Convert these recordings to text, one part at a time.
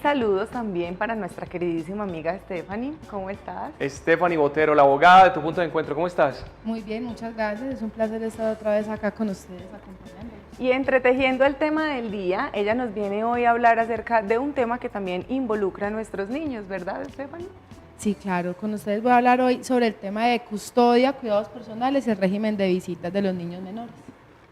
saludos también para nuestra queridísima amiga Stephanie. ¿Cómo estás? Stephanie Botero, la abogada de Tu Punto de Encuentro. ¿Cómo estás? Muy bien, muchas gracias. Es un placer estar otra vez acá con ustedes acompañándolos. Y entretejiendo el tema del día, ella nos viene hoy a hablar acerca de un tema que también involucra a nuestros niños, ¿verdad, Stephanie? Sí, claro. Con ustedes voy a hablar hoy sobre el tema de custodia, cuidados personales y el régimen de visitas de los niños menores.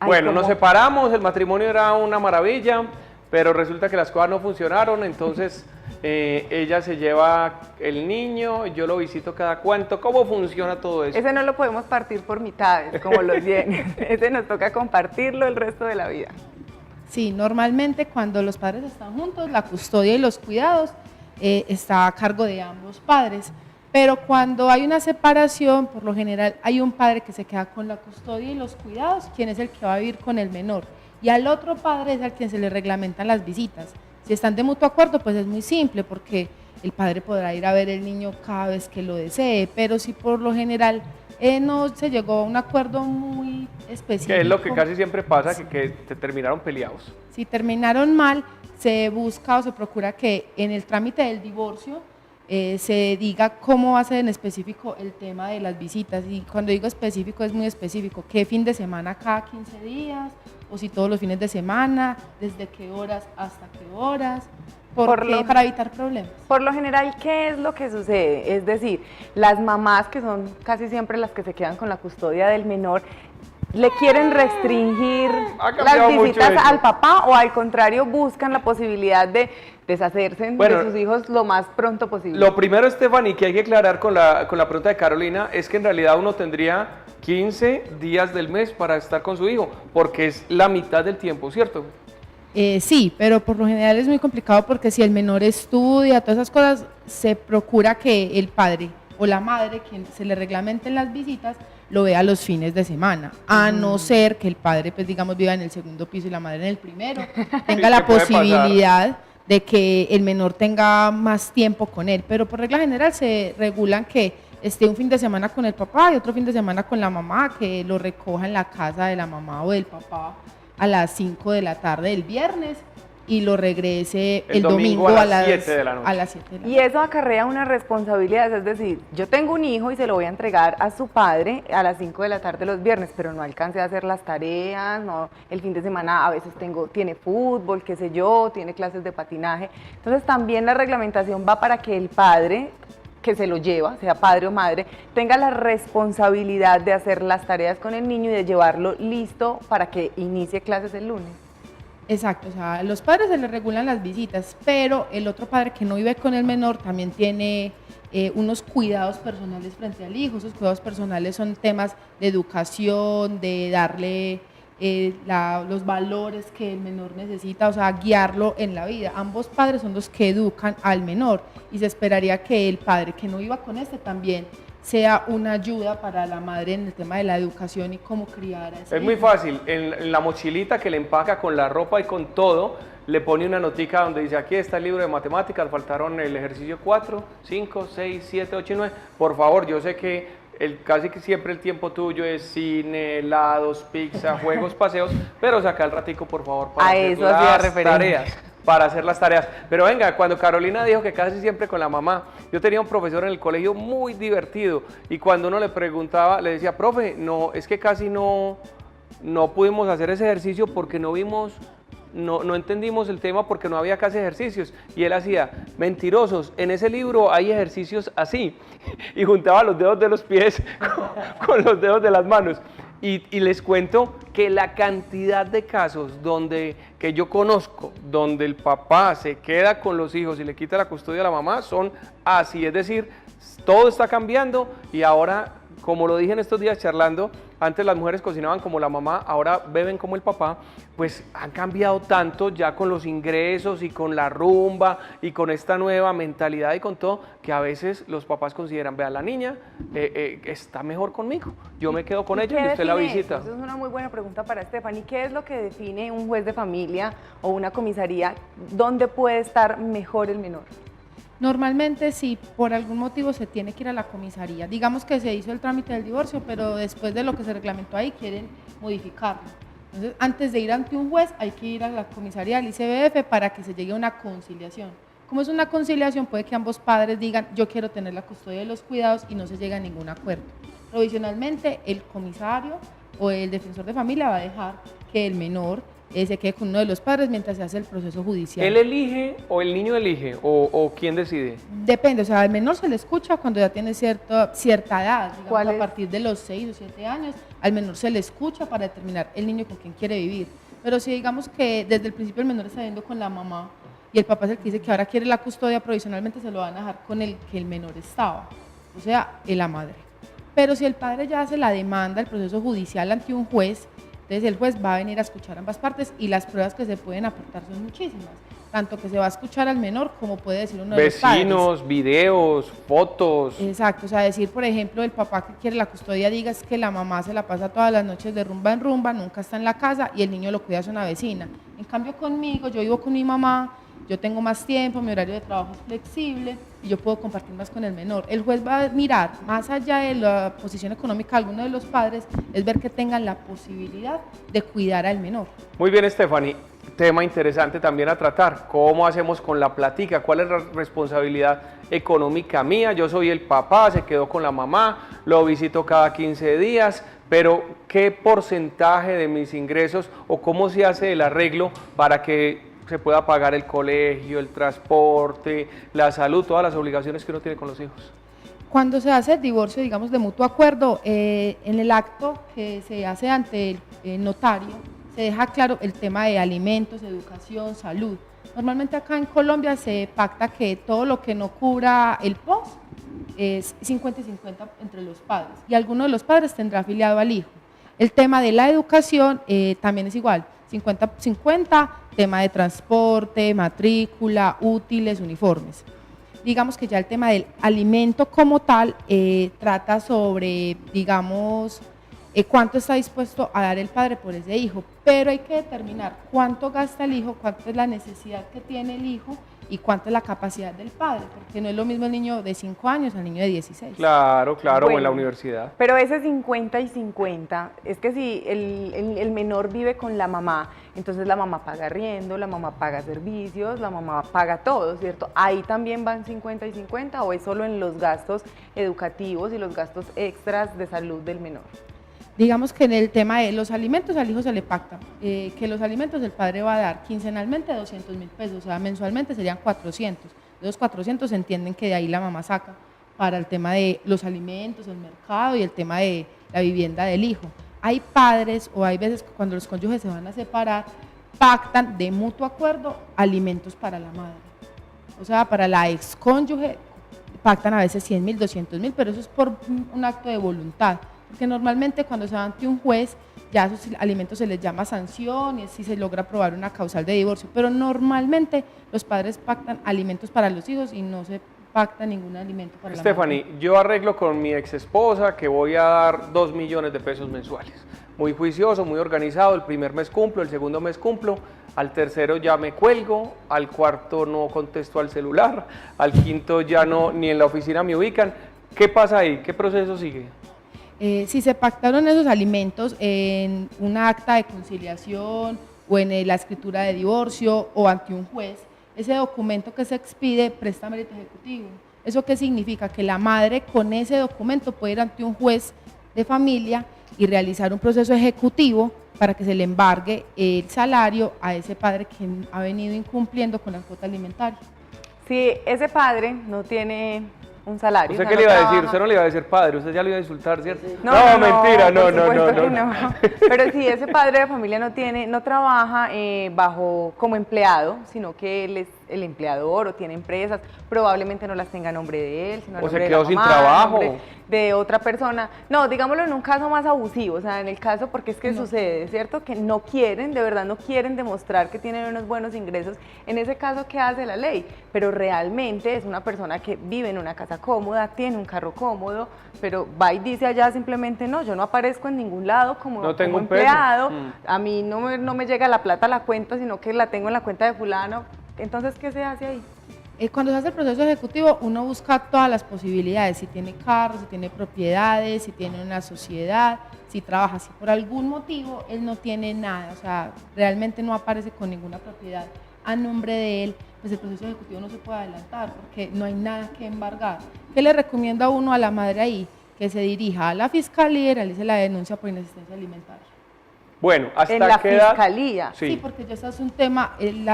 Bueno, nos separamos, el matrimonio era una maravilla, pero resulta que las cosas no funcionaron, entonces ella se lleva el niño, yo lo visito cada cuánto. ¿Cómo funciona todo eso? Ese no lo podemos partir por mitades, como los bienes. Ese nos toca compartirlo el resto de la vida. Sí, normalmente cuando los padres están juntos, la custodia y los cuidados está a cargo de ambos padres. Pero cuando hay una separación, por lo general hay un padre que se queda con la custodia y los cuidados, quien es el que va a vivir con el menor. Y al otro padre es al quien se le reglamentan las visitas. Si están de mutuo acuerdo, pues es muy simple, porque el padre podrá ir a ver el niño cada vez que lo desee, pero si por lo general no se llegó a un acuerdo muy específico. Que es lo que casi siempre pasa, que te terminaron peleados. Si terminaron mal, se busca o se procura que en el trámite del divorcio se diga cómo va a ser en específico el tema de las visitas. Y cuando digo específico, es muy específico. ¿Qué fin de semana cada 15 días? O si todos los fines de semana, desde qué horas hasta qué horas, para evitar problemas. Por lo general, ¿qué es lo que sucede? Es decir, las mamás, que son casi siempre las que se quedan con la custodia del menor, ¿le quieren restringir las visitas al papá o al contrario buscan la posibilidad de deshacerse de sus hijos lo más pronto posible? Lo primero, Stephanie, que hay que aclarar con la pregunta de Carolina, es que en realidad uno tendría 15 días del mes para estar con su hijo, porque es la mitad del tiempo, ¿cierto? Sí, pero por lo general es muy complicado porque si el menor estudia, todas esas cosas, se procura que el padre o la madre, quien se le reglamenten las visitas, lo vea los fines de semana, a no ser que el padre, pues digamos, viva en el segundo piso y la madre en el primero, tenga la posibilidad de que el menor tenga más tiempo con él, pero por regla general se regulan que esté un fin de semana con el papá y otro fin de semana con la mamá, que lo recoja en la casa de la mamá o del papá a las 5 de la tarde del viernes y lo regrese el domingo a las 7 de la noche. Y eso acarrea una responsabilidad, es decir, yo tengo un hijo y se lo voy a entregar a su padre a las 5 de la tarde los viernes, pero no alcancé a hacer las tareas, no, el fin de semana a veces tiene fútbol, qué sé yo, tiene clases de patinaje. Entonces también la reglamentación va para que el padre que se lo lleva, sea padre o madre, tenga la responsabilidad de hacer las tareas con el niño y de llevarlo listo para que inicie clases el lunes. Exacto, o sea, a los padres se les regulan las visitas, pero el otro padre que no vive con el menor también tiene unos cuidados personales frente al hijo. Esos cuidados personales son temas de educación, de darle los valores que el menor necesita, o sea, guiarlo en la vida. Ambos padres son los que educan al menor y se esperaría que el padre que no viva con este también sea una ayuda para la madre en el tema de la educación y cómo criar a ese hijo. Muy fácil, en la mochilita que le empaca con la ropa y con todo, le pone una notica donde dice, aquí está el libro de matemáticas, faltaron el ejercicio 4, 5, 6, 7, 8 y 9. Por favor, yo sé que casi que siempre el tiempo tuyo es cine, helados, pizza, juegos, paseos, pero saca el ratico, por favor, para hacer las tareas. Para hacer las tareas. Pero venga, cuando Carolina dijo que casi siempre con la mamá, yo tenía un profesor en el colegio muy divertido y cuando uno le preguntaba, le decía, profe, no, es que casi no pudimos hacer ese ejercicio porque no entendimos el tema porque no había casi ejercicios. Y él hacía, mentirosos, en ese libro hay ejercicios así. Y juntaba los dedos de los pies con los dedos de las manos. Y les cuento que la cantidad de casos que yo conozco, donde el papá se queda con los hijos y le quita la custodia a la mamá, son así. Es decir, todo está cambiando y ahora, como lo dije en estos días charlando, antes las mujeres cocinaban como la mamá, ahora beben como el papá, pues han cambiado tanto ya con los ingresos y con la rumba y con esta nueva mentalidad y con todo, que a veces los papás consideran, vea, la niña está mejor conmigo, yo me quedo con ella y usted la visita. Eso es una muy buena pregunta para Stephanie. ¿Qué es lo que define un juez de familia o una comisaría? ¿Dónde puede estar mejor el menor? Normalmente, si por algún motivo se tiene que ir a la comisaría, digamos que se hizo el trámite del divorcio, pero después de lo que se reglamentó ahí quieren modificarlo. Entonces, antes de ir ante un juez, hay que ir a la comisaría del ICBF para que se llegue a una conciliación. como es una conciliación, puede que ambos padres digan, yo quiero tener la custodia de los cuidados y no se llega a ningún acuerdo. Provisionalmente, el comisario o el defensor de familia va a dejar que el menor se quede con uno de los padres mientras se hace el proceso judicial. ¿Él elige o el niño elige o quién decide? Depende, o sea, al menor se le escucha cuando ya tiene cierta edad, digamos, a partir de los 6 o 7 años, al menor se le escucha para determinar el niño con quién quiere vivir. Pero si digamos que desde el principio el menor está viviendo con la mamá y el papá es el que dice que ahora quiere la custodia, provisionalmente se lo van a dejar con el que el menor estaba, o sea, la madre. Pero si el padre ya hace la demanda, el proceso judicial ante un juez, entonces el juez va a venir a escuchar ambas partes y las pruebas que se pueden aportar son muchísimas, tanto que se va a escuchar al menor como puede decir uno de los padres. Vecinos, videos, fotos. Exacto, o sea, decir, por ejemplo, el papá que quiere la custodia diga es que la mamá se la pasa todas las noches de rumba en rumba, nunca está en la casa y el niño lo cuida a una vecina. En cambio conmigo, yo vivo con mi mamá, yo tengo más tiempo, mi horario de trabajo es flexible y yo puedo compartir más con el menor. El juez va a mirar, más allá de la posición económica de alguno de los padres, es ver que tengan la posibilidad de cuidar al menor. Muy bien, Stephanie. Tema interesante también a tratar. ¿Cómo hacemos con la platica? ¿Cuál es la responsabilidad económica mía? Yo soy el papá, se quedó con la mamá, lo visito cada 15 días, pero ¿qué porcentaje de mis ingresos o cómo se hace el arreglo para que se pueda pagar el colegio, el transporte, la salud, todas las obligaciones que uno tiene con los hijos? Cuando se hace el divorcio, digamos, de mutuo acuerdo, en el acto que se hace ante el notario, se deja claro el tema de alimentos, educación, salud. Normalmente acá en Colombia se pacta que todo lo que no cubra el POS es 50 y 50 entre los padres y alguno de los padres tendrá afiliado al hijo. El tema de la educación también es igual, 50-50, tema de transporte, matrícula, útiles, uniformes. Digamos que ya el tema del alimento como tal trata sobre, digamos, cuánto está dispuesto a dar el padre por ese hijo, pero hay que determinar cuánto gasta el hijo, cuánto es la necesidad que tiene el hijo y cuánto es la capacidad del padre, porque no es lo mismo el niño de 5 años al niño de 16. Claro, claro, Bueno, o en la universidad. Pero ese 50 y 50, es que si el menor vive con la mamá, entonces la mamá paga arriendo, la mamá paga servicios, la mamá paga todo, ¿cierto? ¿Ahí también van 50 y 50 o es solo en los gastos educativos y los gastos extras de salud del menor? Digamos que en el tema de los alimentos al hijo se le pacta, que los alimentos el padre va a dar quincenalmente 200.000 pesos, o sea, mensualmente serían 400. De los 400 se entienden que de ahí la mamá saca para el tema de los alimentos, el mercado y el tema de la vivienda del hijo. Hay padres o hay veces que cuando los cónyuges se van a separar, pactan de mutuo acuerdo alimentos para la madre. O sea, para la excónyuge pactan a veces 100.000, 200.000, pero eso es por un acto de voluntad. Porque normalmente cuando se va ante un juez, ya a esos alimentos se les llama sanción y si se logra probar una causal de divorcio, pero normalmente los padres pactan alimentos para los hijos y no se pacta ningún alimento para la madre. Stephanie, yo arreglo con mi ex esposa que voy a dar 2 millones de pesos mensuales. Muy juicioso, muy organizado, el primer mes cumplo, el segundo mes cumplo, al tercero ya me cuelgo, al cuarto no contesto al celular, al quinto ya no, ni en la oficina me ubican. ¿Qué pasa ahí? ¿Qué proceso sigue? Si se pactaron esos alimentos en una acta de conciliación o en la escritura de divorcio o ante un juez, ese documento que se expide presta mérito ejecutivo. ¿Eso qué significa? Que la madre con ese documento puede ir ante un juez de familia y realizar un proceso ejecutivo para que se le embargue el salario a ese padre que ha venido incumpliendo con la cuota alimentaria. Si ese padre no tiene un salario. ¿Usted o sea, qué no le iba a decir? trabaja. Usted no le iba a decir padre, usted ya le iba a insultar, ¿cierto? por Mentira, no. supuesto que no. Pero si ese padre de familia no trabaja como empleado, sino que él es el empleador o tiene empresas, probablemente no las tenga a nombre de él, sino a O se nombre de quedó la sin mamá, a trabajo. nombre de otra persona. No, digámoslo en un caso más abusivo, o sea, en el caso porque es que sucede, ¿cierto? Que no quieren, de verdad no quieren demostrar que tienen unos buenos ingresos. En ese caso, ¿qué hace la ley? Pero realmente es una persona que vive en una casa cómoda, tiene un carro cómodo, pero va y dice allá simplemente, no, yo no aparezco en ningún lado como un peso. empleado, a mí no me llega la plata a la cuenta, sino que la tengo en la cuenta de fulano. Entonces, ¿qué se hace ahí? Cuando se hace el proceso ejecutivo, uno busca todas las posibilidades, si tiene carro, si tiene propiedades, si tiene una sociedad, si trabaja, si por algún motivo él no tiene nada, o sea, realmente no aparece con ninguna propiedad a nombre de él, pues el proceso ejecutivo no se puede adelantar porque no hay nada que embargar. ¿Qué le recomienda uno a la madre ahí? Que se dirija a la fiscalía y realice la denuncia por inasistencia alimentaria. Bueno, ¿hasta En la qué edad? fiscalía. Sí, porque ya está es un tema, el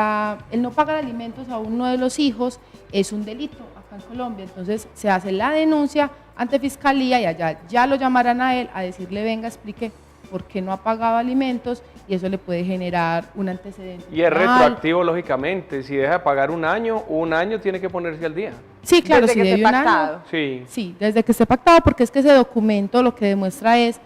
no pagar alimentos a uno de los hijos es un delito acá en Colombia, entonces se hace la denuncia ante fiscalía y allá ya lo llamarán a él a decirle, venga, explique por qué no ha pagado alimentos y eso le puede generar un antecedente. Y es penal. retroactivo, lógicamente. Si deja de pagar un año tiene que ponerse al día. Sí, claro, Desde si que esté debe un pactado. año. Sí. Sí, desde que esté pactado, porque es que ese documento lo que demuestra es,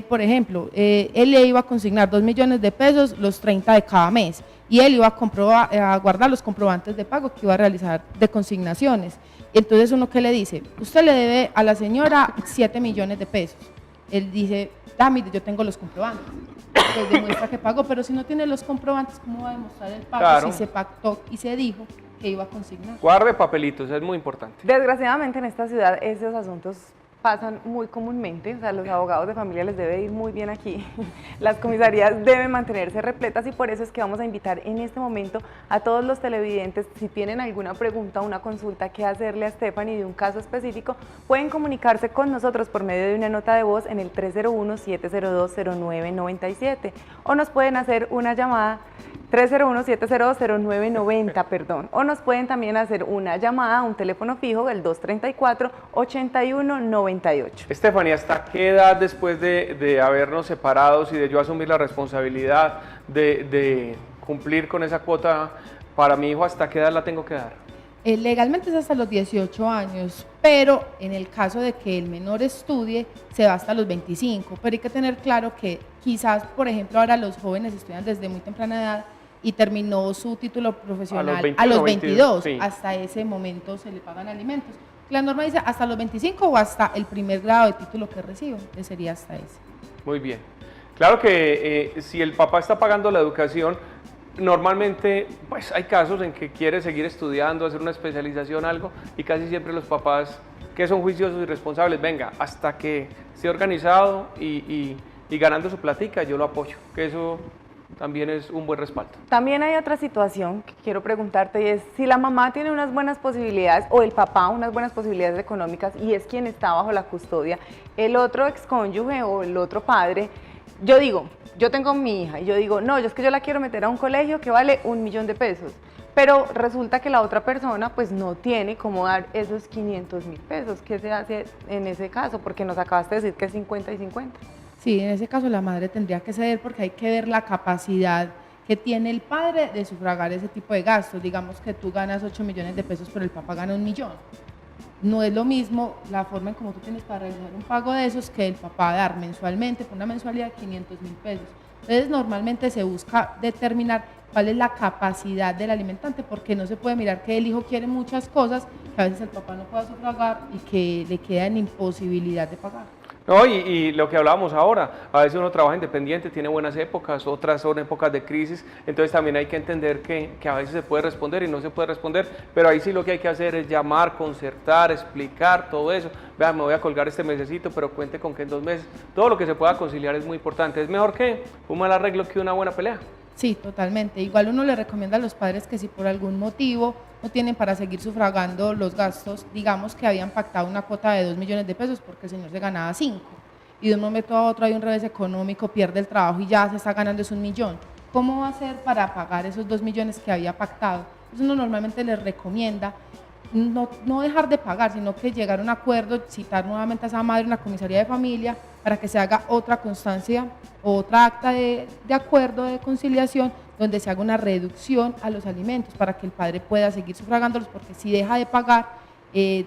por ejemplo, él le iba a consignar 2 millones de pesos los 30 de cada mes y él iba a guardar los comprobantes de pago que iba a realizar de consignaciones. Entonces uno que le dice, usted le debe a la señora 7 millones de pesos. Él dice, mire, yo tengo los comprobantes. Pues demuestra que pagó, pero si no tiene los comprobantes, ¿cómo va a demostrar el pago Claro. si se pactó y se dijo que iba a consignar? Guarde papelitos, es muy importante. Desgraciadamente en esta ciudad esos asuntos pasan muy comúnmente, o sea, los abogados de familia les debe ir muy bien aquí. Las comisarías deben mantenerse repletas y por eso es que vamos a invitar en este momento a todos los televidentes, si tienen alguna pregunta, una consulta que hacerle a Stephanie de un caso específico, pueden comunicarse con nosotros por medio de una nota de voz en el 301-702-0997 o nos pueden hacer una llamada 301-702-0990, perdón. O nos pueden también hacer una llamada a un teléfono fijo, el 234-8198. Estefanía, ¿hasta qué edad después de habernos separados y de yo asumir la responsabilidad de cumplir con esa cuota para mi hijo, hasta qué edad la tengo que dar? Legalmente es hasta los 18 años, pero en el caso de que el menor estudie, se va hasta los 25. Pero hay que tener claro que quizás, por ejemplo, ahora los jóvenes estudian desde muy temprana edad y terminó su título profesional a los 22. Sí. Hasta ese momento se le pagan alimentos. La norma dice hasta los 25 o hasta el primer grado de título que reciba, que sería hasta ese. Muy bien. Claro que si el papá está pagando la educación, normalmente pues hay casos en que quiere seguir estudiando, hacer una especialización, algo, y casi siempre los papás que son juiciosos y responsables, venga, hasta que esté organizado y ganando su platica, yo lo apoyo, que eso también es un buen respaldo. También hay otra situación que quiero preguntarte y es si la mamá tiene unas buenas posibilidades o el papá unas buenas posibilidades económicas y es quien está bajo la custodia, el otro excónyuge o el otro padre, yo digo, yo tengo mi hija y yo digo, no, yo es que yo la quiero meter a un colegio que vale 1 millón de pesos, pero resulta que la otra persona pues no tiene cómo dar esos 500.000 pesos. ¿Qué se hace en ese caso? Porque nos acabaste de decir que es 50 y 50. Sí, en ese caso la madre tendría que ceder porque hay que ver la capacidad que tiene el padre de sufragar ese tipo de gastos. Digamos que tú ganas 8 millones de pesos, pero el papá gana 1 millón. No es lo mismo la forma en cómo tú tienes para realizar un pago de esos que el papá dar mensualmente, por una mensualidad de 500.000 pesos. Entonces, normalmente se busca determinar cuál es la capacidad del alimentante, porque no se puede mirar que el hijo quiere muchas cosas que a veces el papá no pueda sufragar y que le queda en imposibilidad de pagar. No, y lo que hablábamos ahora, a veces uno trabaja independiente, tiene buenas épocas, otras son épocas de crisis, entonces también hay que entender que a veces se puede responder y no se puede responder, pero ahí sí lo que hay que hacer es llamar, concertar, explicar todo eso. Vean, me voy a colgar este mesecito, pero cuente con que en 2 meses, todo lo que se pueda conciliar es muy importante. Es mejor que un mal arreglo que una buena pelea. Sí, totalmente. Igual uno le recomienda a los padres que si por algún motivo no tienen para seguir sufragando los gastos, digamos que habían pactado una cuota de 2 millones de pesos porque el señor se ganaba 5 y de un momento a otro hay un revés económico, pierde el trabajo y ya se está ganando es 1 millón. ¿Cómo va a hacer para pagar esos 2 millones que había pactado? Entonces uno normalmente les recomienda no dejar de pagar, sino que llegar a un acuerdo, citar nuevamente a esa madre una comisaría de familia para que se haga otra constancia o otra acta de acuerdo de conciliación donde se haga una reducción a los alimentos para que el padre pueda seguir sufragándolos, porque si deja de pagar,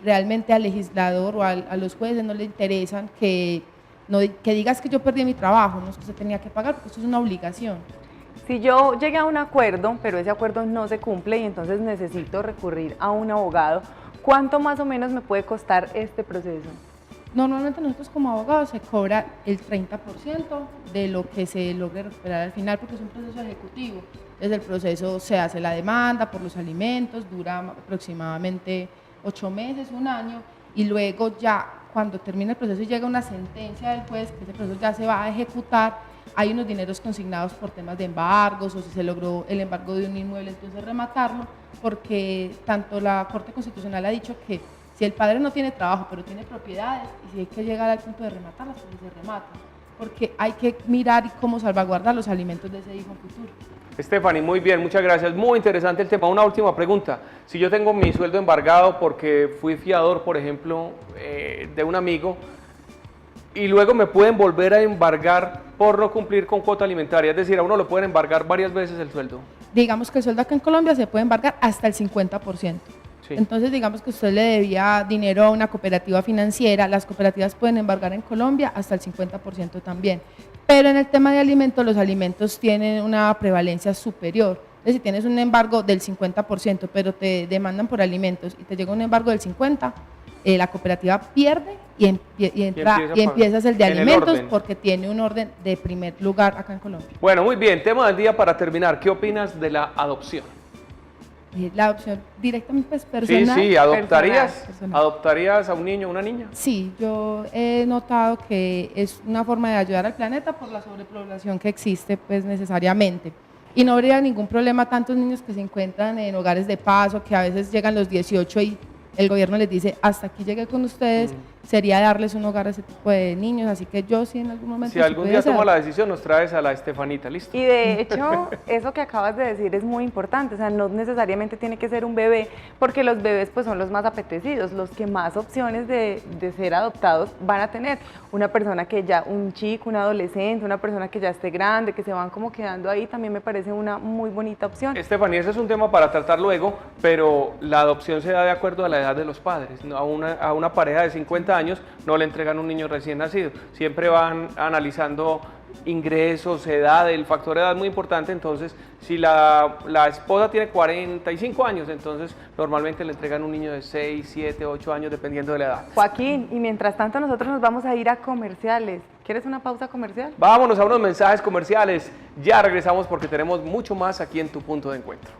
realmente al legislador o a los jueces no le interesan que digas que yo perdí mi trabajo, no es que se tenía que pagar, porque eso es una obligación. Si yo llegué a un acuerdo, pero ese acuerdo no se cumple y entonces necesito recurrir a un abogado, ¿cuánto más o menos me puede costar este proceso? Normalmente nosotros como abogados se cobra el 30% de lo que se logre recuperar al final, porque es un proceso ejecutivo. Desde el proceso se hace la demanda por los alimentos, dura aproximadamente 8 meses, 1 año, y luego ya cuando termina el proceso y llega una sentencia del juez, que ese proceso ya se va a ejecutar, hay unos dineros consignados por temas de embargos o si se logró el embargo de un inmueble, entonces rematarlo, porque tanto la Corte Constitucional ha dicho que si el padre no tiene trabajo pero tiene propiedades y si hay que llegar al punto de rematarlas, pues se rematan, porque hay que mirar cómo salvaguardar los alimentos de ese hijo futuro. Stephanie, muy bien, muchas gracias. Muy interesante el tema. Una última pregunta. Si yo tengo mi sueldo embargado porque fui fiador, por ejemplo, de un amigo, y luego me pueden volver a embargar por no cumplir con cuota alimentaria, es decir, a uno lo pueden embargar varias veces el sueldo. Digamos que el sueldo acá en Colombia se puede embargar hasta el 50%. Sí. Entonces, digamos que usted le debía dinero a una cooperativa financiera, las cooperativas pueden embargar en Colombia hasta el 50% también. Pero en el tema de alimentos, los alimentos tienen una prevalencia superior. Es decir, tienes un embargo del 50%, pero te demandan por alimentos y te llega un embargo del 50%, la cooperativa pierde y empiezas el de alimentos porque tiene un orden de primer lugar acá en Colombia. Bueno, muy bien. Tema del día para terminar. ¿Qué opinas de la adopción? La adopción directamente pues, personal. Sí, ¿adoptarías? Personal. ¿Adoptarías a un niño o una niña? Sí, yo he notado que es una forma de ayudar al planeta por la sobrepoblación que existe pues necesariamente. Y no habría ningún problema tantos niños que se encuentran en hogares de paso, que a veces llegan los 18 y el gobierno les dice, hasta aquí llegué con ustedes, sería darles un hogar a ese tipo de niños, así que yo sí en algún momento... Si algún día toma la decisión, nos traes a la Estefanita, ¿listo? Y de hecho, eso que acabas de decir es muy importante, o sea, no necesariamente tiene que ser un bebé, porque los bebés pues son los más apetecidos, los que más opciones de ser adoptados van a tener. Una persona que ya, un chico, un adolescente, una persona que ya esté grande, que se van como quedando ahí, también me parece una muy bonita opción. Estefanía, ese es un tema para tratar luego, pero la adopción se da de acuerdo a la edad de los padres. A una pareja de 50 años no le entregan un niño recién nacido, siempre van analizando ingresos, edad, el factor edad es muy importante, entonces si la esposa tiene 45 años, entonces normalmente le entregan un niño de 6, 7, 8 años dependiendo de la edad. Joaquín, y mientras tanto nosotros nos vamos a ir a comerciales. ¿Quieres una pausa comercial? Vámonos a unos mensajes comerciales, ya regresamos porque tenemos mucho más aquí en Tu Punto de Encuentro.